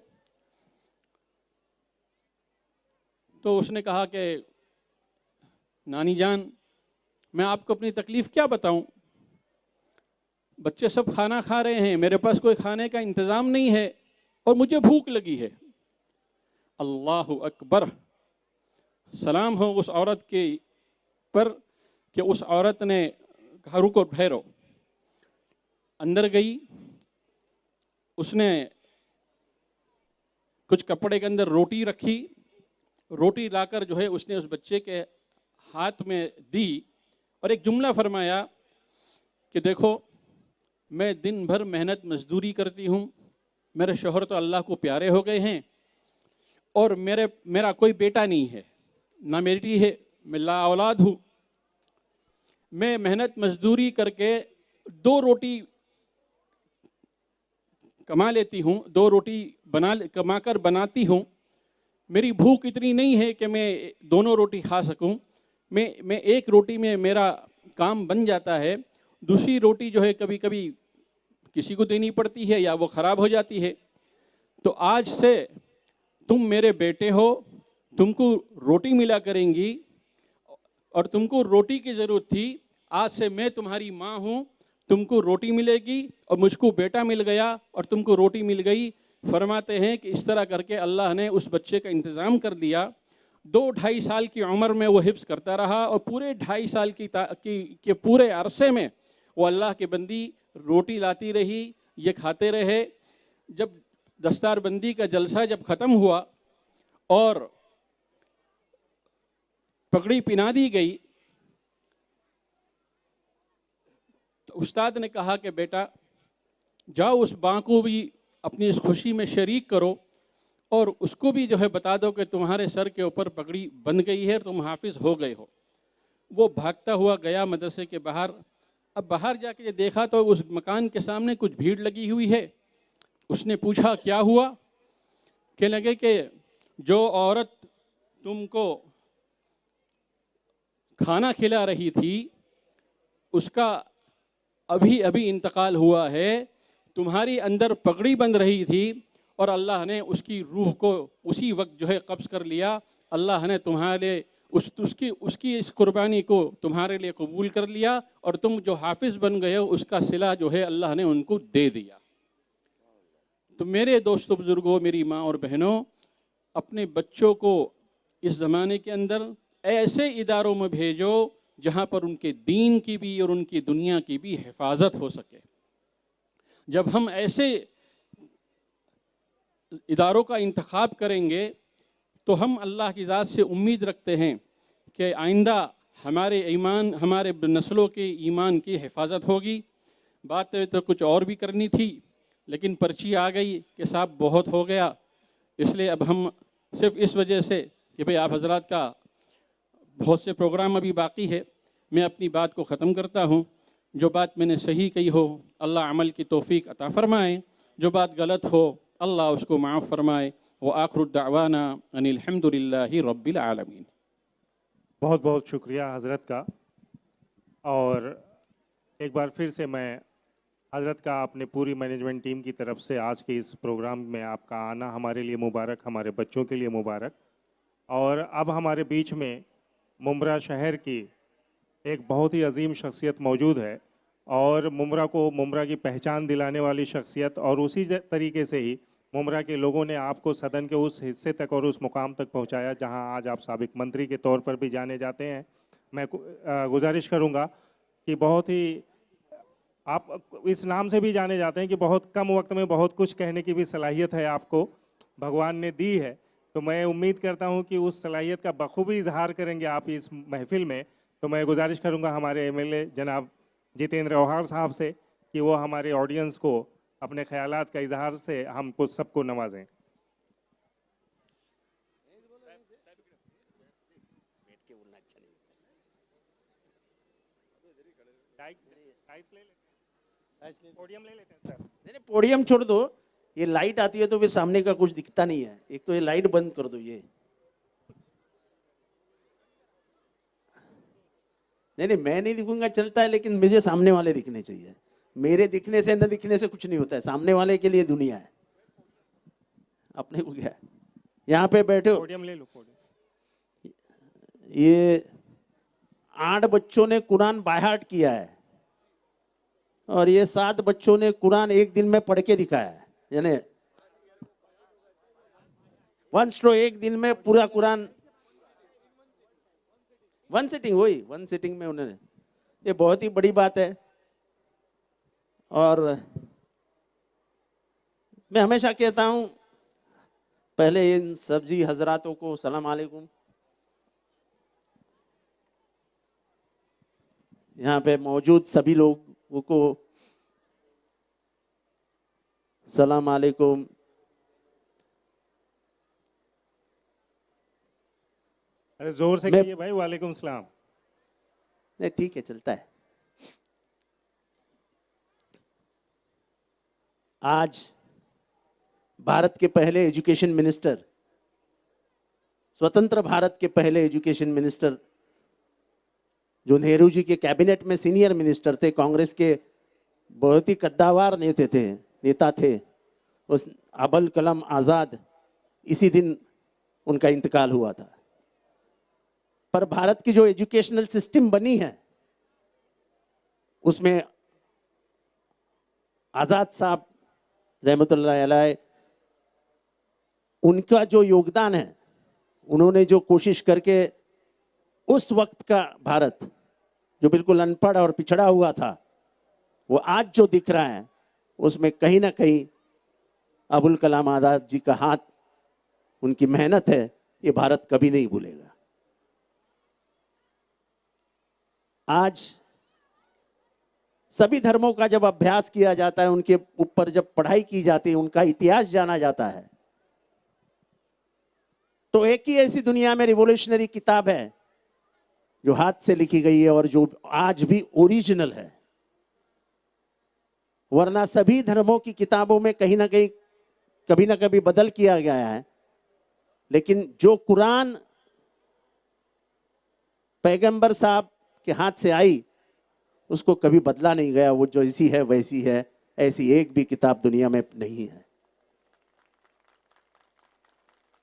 तो उसने कहा कि नानी जान, मैं आपको अपनी तकलीफ क्या बताऊं, बच्चे सब खाना खा रहे हैं, मेरे पास कोई खाने का इंतज़ाम नहीं है और मुझे भूख लगी है। अल्लाह अकबर। सलाम हो उस औरत के पर कि उस औरत ने कहा रुको ठहरो। अंदर गई, उसने कुछ कपड़े के अंदर रोटी रखी, रोटी लाकर जो है उसने उस बच्चे के हाथ में दी और एक जुमला फरमाया कि देखो मैं दिन भर मेहनत मजदूरी करती हूँ, मेरे शोहर तो अल्लाह को प्यारे हो गए हैं और मेरा कोई बेटा नहीं है, ना बेटी है, मैं ला औलाद हूँ। मैं मेहनत मजदूरी करके 2 रोटी कमा लेती हूँ, 2 रोटी कमाकर बनाती हूँ। मेरी भूख इतनी नहीं है कि मैं दोनों रोटी खा सकूँ। मैं एक रोटी में मेरा काम बन जाता है, दूसरी रोटी जो है कभी कभी किसी को देनी पड़ती है या वो ख़राब हो जाती है। तो आज से तुम मेरे बेटे हो, तुमको रोटी मिला करेंगी और तुमको रोटी की ज़रूरत थी, आज से मैं तुम्हारी माँ हूँ, तुमको रोटी मिलेगी और मुझको बेटा मिल गया और तुमको रोटी मिल गई। फरमाते हैं कि इस तरह करके अल्लाह ने उस बच्चे का इंतज़ाम कर दिया। 2-2.5 साल की उम्र में वो हिफ्ज़ करता रहा और पूरे 2.5 साल के पूरे अरसे में वो अल्लाह की बंदी रोटी लाती रही, ये खाते रहे। जब दस्तारबंदी का जलसा जब ख़त्म हुआ और पगड़ी पिना दी गई तो उस्ताद ने कहा कि बेटा जाओ उस माँ को भी अपनी इस खुशी में शरीक करो और उसको भी जो है बता दो कि तुम्हारे सर के ऊपर पगड़ी बन गई है, तुम हाफिज़ हो गए हो। वो भागता हुआ गया मदरसे के बाहर। अब बाहर जाके देखा तो उस मकान के सामने कुछ भीड़ लगी हुई है। उसने पूछा क्या हुआ? कहने लगे कि जो औरत तुमको खाना खिला रही थी उसका अभी अभी इंतकाल हुआ है, तुम्हारी अंदर पगड़ी बंध रही थी और अल्लाह ने उसकी रूह को उसी वक्त जो है कब्ज़ कर लिया। अल्लाह ने तुम्हारे उसकी इस कुर्बानी को तुम्हारे लिए कबूल कर लिया और तुम जो हाफिज़ बन गए हो उसका सिला जो है अल्लाह ने उनको दे दिया। तो मेरे दोस्तों बुज़ुर्गों, मेरी माँ और बहनों, अपने बच्चों को इस ज़माने के अंदर ऐसे इदारों में भेजो जहाँ पर उनके दीन की भी और उनकी दुनिया की भी हिफाजत हो सके। जब हम ऐसे इदारों का इंतखाब करेंगे तो हम अल्लाह की ज़ात से उम्मीद रखते हैं कि आइंदा हमारे ईमान, हमारे नस्लों के ईमान की हिफाजत होगी। बात तो कुछ और भी करनी थी लेकिन पर्ची आ गई कि साहब बहुत हो गया, इसलिए अब हम सिर्फ इस वजह से कि भाई आप हजरात का बहुत से प्रोग्राम अभी बाकी है, मैं अपनी बात को ख़त्म करता हूँ। जो बात मैंने सही कही हो अल्लाह अमल की तौफीक अता फ़रमाए, जो बात गलत हो अल्लाह उसको माफ़ फरमाए। व आखिर दावाना अनिल हम्दुलिल्लाहि रब्बिल आलमीन। बहुत बहुत शुक्रिया हज़रत का। और एक बार फिर से मैं हज़रत का अपने पूरी मैनेजमेंट टीम की तरफ से आज के इस प्रोग्राम में आपका आना हमारे लिए मुबारक, हमारे बच्चों के लिए मुबारक। और अब हमारे बीच में मुम्बरा शहर की एक बहुत ही अजीम शख्सियत मौजूद है और मुम्बरा को मुम्बरा की पहचान दिलाने वाली शख्सियत, और उसी तरीके से ही मुमरा के लोगों ने आपको सदन के उस हिस्से तक और उस मुकाम तक पहुंचाया जहां आज आप साबिक मंत्री के तौर पर भी जाने जाते हैं। मैं गुजारिश करूंगा कि बहुत ही आप इस नाम से भी जाने जाते हैं कि बहुत कम वक्त में बहुत कुछ कहने की भी सलाहियत है आपको, भगवान ने दी है। तो मैं उम्मीद करता हूं कि उस सलाहियत का बखूबी इजहार करेंगे आप इस महफिल में। तो मैं गुजारिश करूंगा हमारे एमएलए जनाब जितेंद्र औहार साहब से कि वो हमारे ऑडियंस को अपने ख्यालात का इजहार से हमको सबको नवाजें। पोडियम ले लेते हैं सर। नहीं पोडियम छोड़ दो, ये लाइट आती है तो फिर सामने का कुछ दिखता नहीं है। एक तो ये लाइट बंद कर दो ये। नहीं मैं नहीं दिखूंगा चलता है, लेकिन मुझे सामने वाले दिखने चाहिए। मेरे दिखने से न दिखने से कुछ नहीं होता है, सामने वाले के लिए दुनिया है, अपने को क्या है। यहाँ पे बैठे हो, पोडियम ले लो पोडियम। ये 8 बच्चों ने कुरान बाय हार्ट किया है और ये 7 बच्चों ने कुरान एक दिन में पढ़ के दिखाया है। यानी एक दिन में पूरा कुरान, वन सिटिंग में उन्होंने, ये बहुत ही बड़ी बात है। और मैं हमेशा कहता हूं, पहले इन सब्जी हजरातों को सलाम अलैकुम। यहाँ पे मौजूद सभी लोगों को सलाम अलैकुम। अरे जोर से कहिए भाई, वालेकुम सलाम। नहीं ठीक है, चलता है। आज भारत के पहले एजुकेशन मिनिस्टर, स्वतंत्र भारत के पहले एजुकेशन मिनिस्टर, जो नेहरू जी के कैबिनेट में सीनियर मिनिस्टर थे, कांग्रेस के बहुत ही कद्दावर नेता थे, उस अबुल कलाम आज़ाद, इसी दिन उनका इंतकाल हुआ था। पर भारत की जो एजुकेशनल सिस्टम बनी है उसमें आज़ाद साहब रहमतुल्लाह अलैह, उनका जो योगदान है, उन्होंने जो कोशिश करके उस वक्त का भारत जो बिल्कुल अनपढ़ और पिछड़ा हुआ था, वो आज जो दिख रहा है उसमें कहीं ना कहीं अबुल कलाम आज़ाद जी का हाथ, उनकी मेहनत है, ये भारत कभी नहीं भूलेगा। आज सभी धर्मों का जब अभ्यास किया जाता है, उनके ऊपर जब पढ़ाई की जाती है, उनका इतिहास जाना जाता है, तो एक ही ऐसी दुनिया में रिवोल्यूशनरी किताब है जो हाथ से लिखी गई है और जो आज भी ओरिजिनल है। वरना सभी धर्मों की किताबों में कहीं ना कहीं कभी ना कभी बदल किया गया है, लेकिन जो कुरान पैगंबर साहब के हाथ से आई उसको कभी बदला नहीं गया। वो जो जैसी है वैसी है, ऐसी एक भी किताब दुनिया में नहीं है।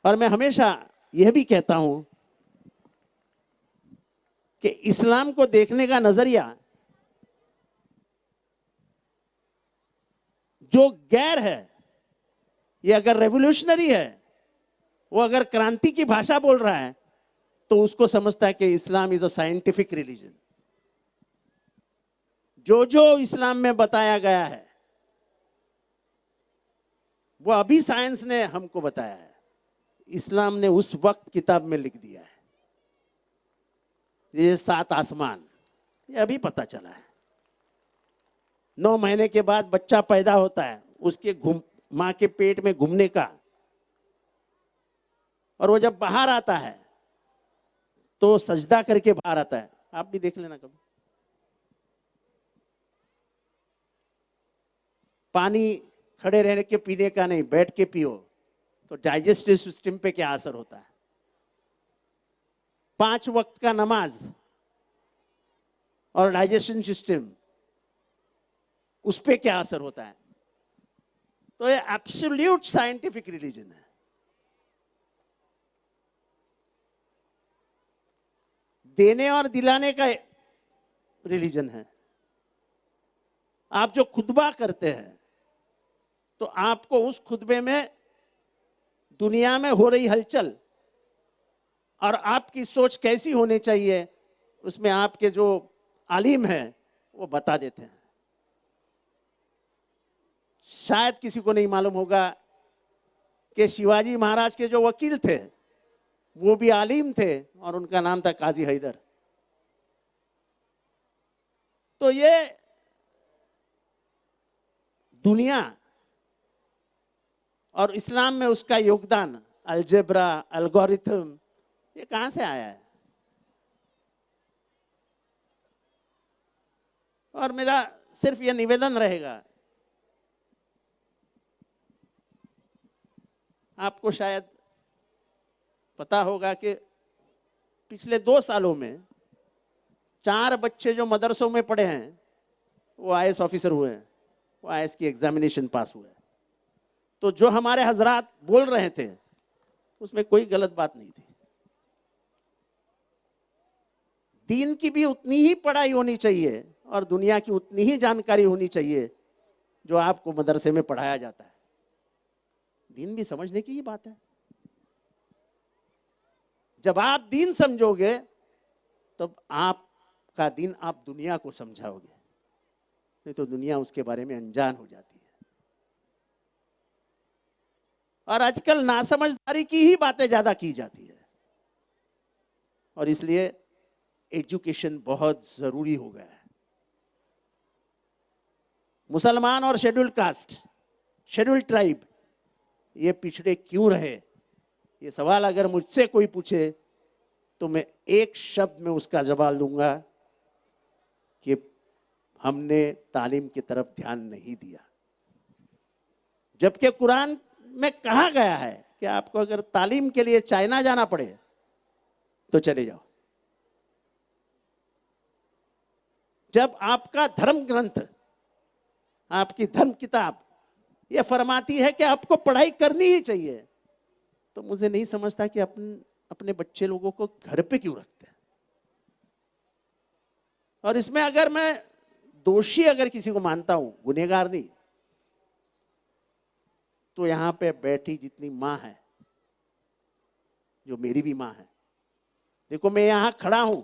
और मैं हमेशा यह भी कहता हूं कि इस्लाम को देखने का नजरिया जो गैर है, ये अगर रेवोल्यूशनरी है, वो अगर क्रांति की भाषा बोल रहा है, तो उसको समझता है कि Islam is a scientific religion. जो जो इस्लाम में बताया गया है वो अभी साइंस ने हमको बताया है, इस्लाम ने उस वक्त किताब में लिख दिया है। ये 7 आसमान, ये अभी पता चला है। 9 महीने के बाद बच्चा पैदा होता है, उसके मां के पेट में घूमने का, और वो जब बाहर आता है तो सजदा करके बाहर आता है। आप भी देख लेना कभी। पानी खड़े रहने के पीने का नहीं, बैठ के पियो, तो डाइजेस्टिव सिस्टम पे क्या असर होता है। 5 वक्त का नमाज और डाइजेशन सिस्टम, उस पे क्या असर होता है। तो ये एब्सोल्यूट साइंटिफिक रिलीजन है। देने और दिलाने का रिलीजन है। आप जो खुतबा करते हैं तो आपको उस खुतबे में दुनिया में हो रही हलचल और आपकी सोच कैसी होनी चाहिए, उसमें आपके जो आलिम हैं वो बता देते हैं। शायद किसी को नहीं मालूम होगा कि शिवाजी महाराज के जो वकील थे वो भी आलिम थे और उनका नाम था काजी हैदर। तो ये दुनिया और इस्लाम में उसका योगदान, अलजेब्रा, एल्गोरिथम, ये कहां से आया है? और मेरा सिर्फ ये निवेदन रहेगा, आपको शायद पता होगा कि पिछले 2 सालों में 4 बच्चे जो मदरसों में पढ़े हैं वो आईएएस ऑफिसर हुए हैं, वो आईएएस की एग्जामिनेशन पास हुए। तो जो हमारे हजरात बोल रहे थे उसमें कोई गलत बात नहीं थी। दीन की भी उतनी ही पढ़ाई होनी चाहिए और दुनिया की उतनी ही जानकारी होनी चाहिए जो आपको मदरसे में पढ़ाया जाता है। दीन भी समझने की ही बात है। जब आप दीन समझोगे तब आपका दीन आप दुनिया को समझाओगे, नहीं तो दुनिया उसके बारे में अनजान हो जाती है। और आजकल नासमझदारी की ही बातें ज्यादा की जाती है और इसलिए एजुकेशन बहुत जरूरी हो गया है। मुसलमान और शेड्यूल्ड कास्ट, शेड्यूल्ड ट्राइब, ये पिछड़े क्यों रहे, ये सवाल अगर मुझसे कोई पूछे तो मैं एक शब्द में उसका जवाब दूंगा कि हमने तालीम की तरफ ध्यान नहीं दिया। जबकि कुरान में कहा गया है कि आपको अगर तालीम के लिए चाइना जाना पड़े तो चले जाओ। जब आपका धर्म ग्रंथ, आपकी धर्म किताब ये फरमाती है कि आपको पढ़ाई करनी ही चाहिए, तो मुझे नहीं समझता कि अपने बच्चे लोगों को घर पे क्यों रखते हैं। और इसमें अगर मैं दोषी अगर किसी को मानता हूं, गुनहगार नहीं, तो यहां पे बैठी जितनी मां है, जो मेरी भी मां है, देखो मैं यहां खड़ा हूं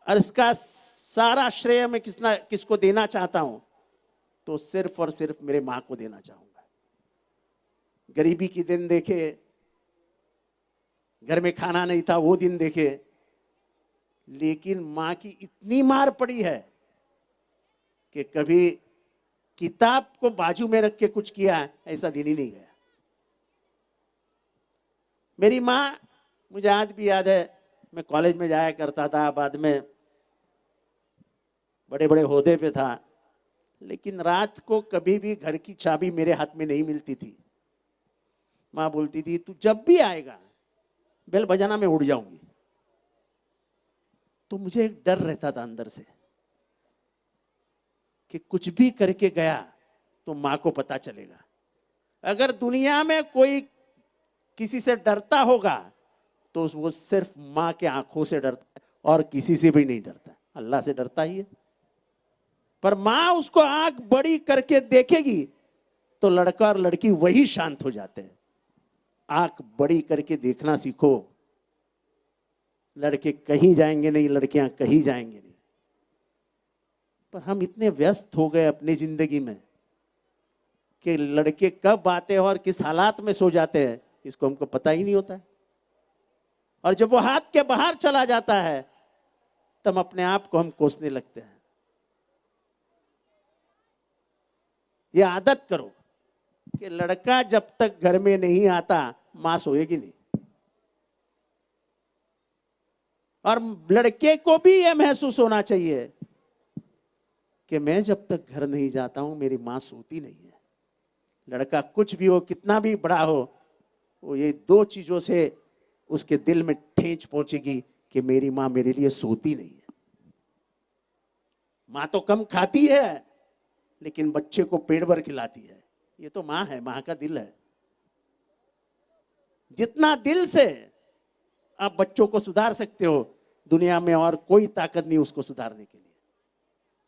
और इसका सारा श्रेय मैं किसको देना चाहता हूं, तो सिर्फ और सिर्फ मेरे मां को देना चाहूंगा। गरीबी के दिन देखे, घर में खाना नहीं था वो दिन देखे, लेकिन मां की इतनी मार पड़ी है कि कभी किताब को बाजू में रख के कुछ किया ऐसा दिन ही नहीं गया। मेरी मां, मुझे आज भी याद है, मैं कॉलेज में जाया करता था, बाद में बड़े बड़े ओहदे पे था, लेकिन रात को कभी भी घर की चाबी मेरे हाथ में नहीं मिलती थी। मां बोलती थी तू जब भी आएगा बेल बजाना मैं उड़ जाऊंगी। तो मुझे एक डर रहता था अंदर से कि कुछ भी करके गया तो मां को पता चलेगा। अगर दुनिया में कोई किसी से डरता होगा तो वो सिर्फ मां के आंखों से डरता है और किसी से भी नहीं डरता। अल्लाह से डरता ही है, पर मां उसको आंख बड़ी करके देखेगी तो लड़का और लड़की वही शांत हो जाते हैं। आंख बड़ी करके देखना सीखो। लड़के कहीं जाएंगे नहीं, लड़कियां कहीं जाएंगे नहीं। पर हम इतने व्यस्त हो गए अपनी जिंदगी में कि लड़के कब आते हैं और किस हालात में सो जाते हैं इसको हमको पता ही नहीं होता है। और जब वो हाथ के बाहर चला जाता है तब अपने आप को हम कोसने लगते हैं। ये आदत करो कि लड़का जब तक घर में नहीं आता मां सोएगी नहीं। और लड़के को भी यह महसूस होना चाहिए कि मैं जब तक घर नहीं जाता हूं मेरी मां सोती नहीं है। लड़का कुछ भी हो, कितना भी बड़ा हो, वो ये 2 चीजों से उसके दिल में ठेंच पहुंचेगी कि मेरी मां मेरे लिए सोती नहीं है। मां तो कम खाती है लेकिन बच्चे को पेट भर खिलाती है। ये तो मां है, मां का दिल है। जितना दिल से आप बच्चों को सुधार सकते हो, दुनिया में और कोई ताकत नहीं उसको सुधारने के लिए।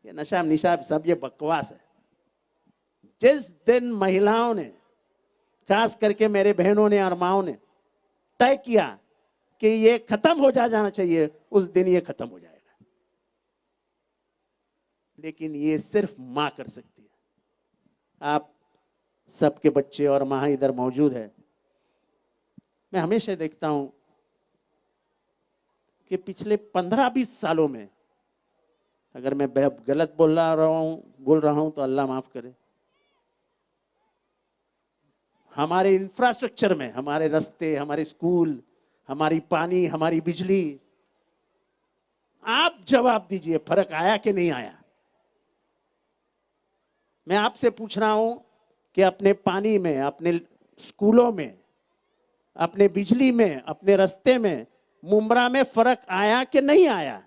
ये नशा निशा सब ये बकवास है। जिस दिन महिलाओं ने खास करके मेरे बहनों ने और माओ ने तय किया कि ये खत्म हो जाना चाहिए, उस दिन ये खत्म हो जाएगा। लेकिन ये सिर्फ मां कर सकती है। आप सबके बच्चे और मां इधर मौजूद है। मैं हमेशा देखता हूं कि पिछले 15-20 सालों में, अगर मैं गलत बोल रहा हूं तो अल्लाह माफ करे, हमारे इंफ्रास्ट्रक्चर में, हमारे रास्ते, हमारे स्कूल, हमारी पानी, हमारी बिजली, आप जवाब दीजिए, फर्क आया कि नहीं आया? मैं आपसे पूछ रहा हूं कि अपने पानी में, अपने स्कूलों में, अपने बिजली में, अपने रास्ते में मुंब्रा में फर्क आया कि नहीं आया?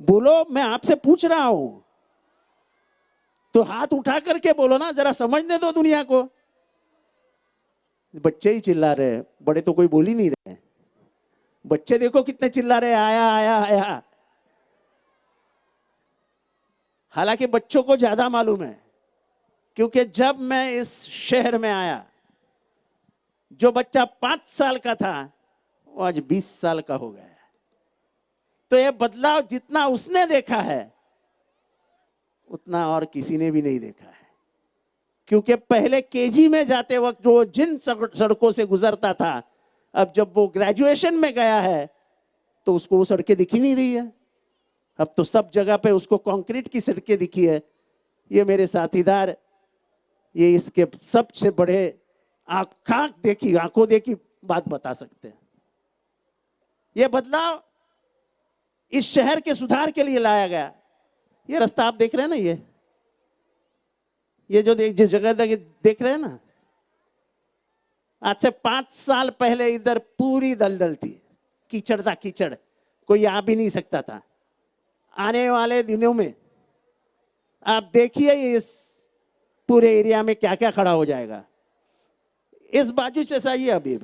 बोलो, मैं आपसे पूछ रहा हूं। तो हाथ उठा करके बोलो ना, जरा समझने दो दुनिया को। बच्चे ही चिल्ला रहे हैं, बड़े तो कोई बोल ही नहीं रहे। बच्चे देखो कितने चिल्ला रहे, आया आया आया। हालांकि बच्चों को ज्यादा मालूम है, क्योंकि जब मैं इस शहर में आया, जो बच्चा 5 साल का था वो आज 20 साल का हो गया है। तो ये बदलाव जितना उसने देखा है उतना और किसी ने भी नहीं देखा है। क्योंकि पहले केजी में जाते वक्त जो जिन सड़कों से गुजरता था, अब जब वो ग्रेजुएशन में गया है तो उसको वो सड़कें दिख ही नहीं रही है। अब तो सब जगह पे उसको कंक्रीट की सड़कें दिखी है। ये मेरे साथीदार, ये इसके सबसे बड़े आंखों देखी बात बता सकते हैं। ये बदलाव इस शहर के सुधार के लिए लाया गया। ये रास्ता आप देख रहे हैं ना, ये जो जिस जगह देख रहे हैं ना, आज से 5 साल पहले इधर पूरी दलदल थी, कीचड़ था, कीचड़, कोई आ भी नहीं सकता था। आने वाले दिनों में आप देखिए इस पूरे एरिया में क्या क्या खड़ा हो जाएगा। इस बाजू से सही है, अभी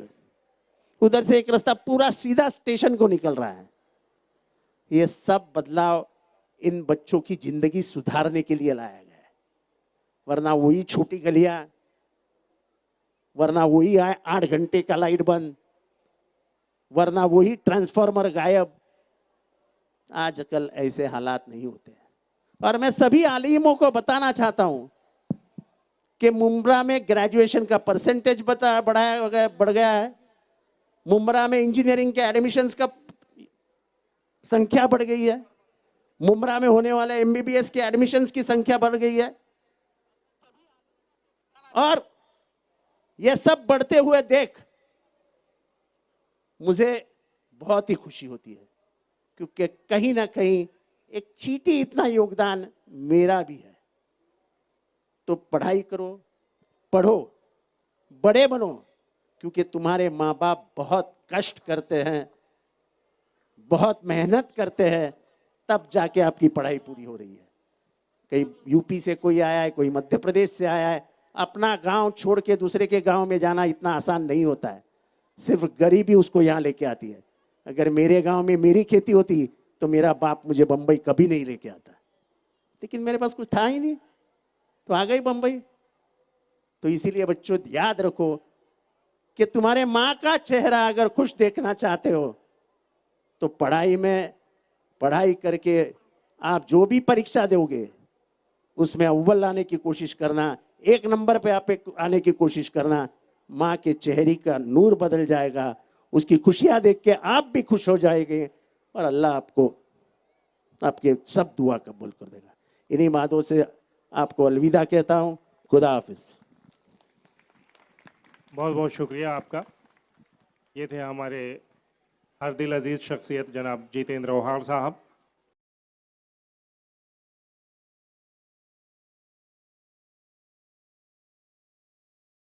उधर से एक रास्ता पूरा सीधा स्टेशन को निकल रहा है। ये सब बदलाव इन बच्चों की जिंदगी सुधारने के लिए लाया गया है। वरना वही छोटी गलियां, वरना वही 8 घंटे का लाइट बंद, वरना वही ट्रांसफार्मर गायब। आजकल ऐसे हालात नहीं होते। और मैं सभी आलिमों को बताना चाहता हूं कि मुंब्रा में ग्रेजुएशन का परसेंटेज बढ़ गया है। मुंब्रा में इंजीनियरिंग के एडमिशंस का संख्या बढ़ गई है। मुंब्रा में होने वाले एमबीबीएस के एडमिशंस की संख्या बढ़ गई है। और यह सब बढ़ते हुए देख मुझे बहुत ही खुशी होती है, क्योंकि कहीं ना कहीं एक चींटी इतना योगदान मेरा भी है। तो पढ़ाई करो, पढ़ो, बड़े बनो, क्योंकि तुम्हारे माँ बाप बहुत कष्ट करते हैं, बहुत मेहनत करते हैं, तब जाके आपकी पढ़ाई पूरी हो रही है। कहीं यूपी से कोई आया है, कोई मध्य प्रदेश से आया है। अपना गांव छोड़ के दूसरे के गांव में जाना इतना आसान नहीं होता है। सिर्फ गरीबी उसको यहाँ लेके आती है। अगर मेरे गांव में मेरी खेती होती तो मेरा बाप मुझे बंबई कभी नहीं लेके आता, लेकिन मेरे पास कुछ था ही नहीं, तो आ गई बंबई। तो इसीलिए बच्चों याद रखो कि तुम्हारे माँ का चेहरा अगर खुश देखना चाहते हो तो पढ़ाई करके आप जो भी परीक्षा दोगे उसमें अव्वल लाने की कोशिश करना, 1 नंबर पे आप आने की कोशिश करना। माँ के चेहरे का नूर बदल जाएगा, उसकी खुशियां देख के आप भी खुश हो जाएंगे और अल्लाह आपको आपके सब दुआ कबूल कर देगा। इन्हीं बातों से आपको अलविदा कहता हूँ। खुदा हाफिज। बहुत बहुत शुक्रिया आपका। ये थे हमारे हर दिल अजीज शख्सियत जनाब जितेंद्र ओहार साहब।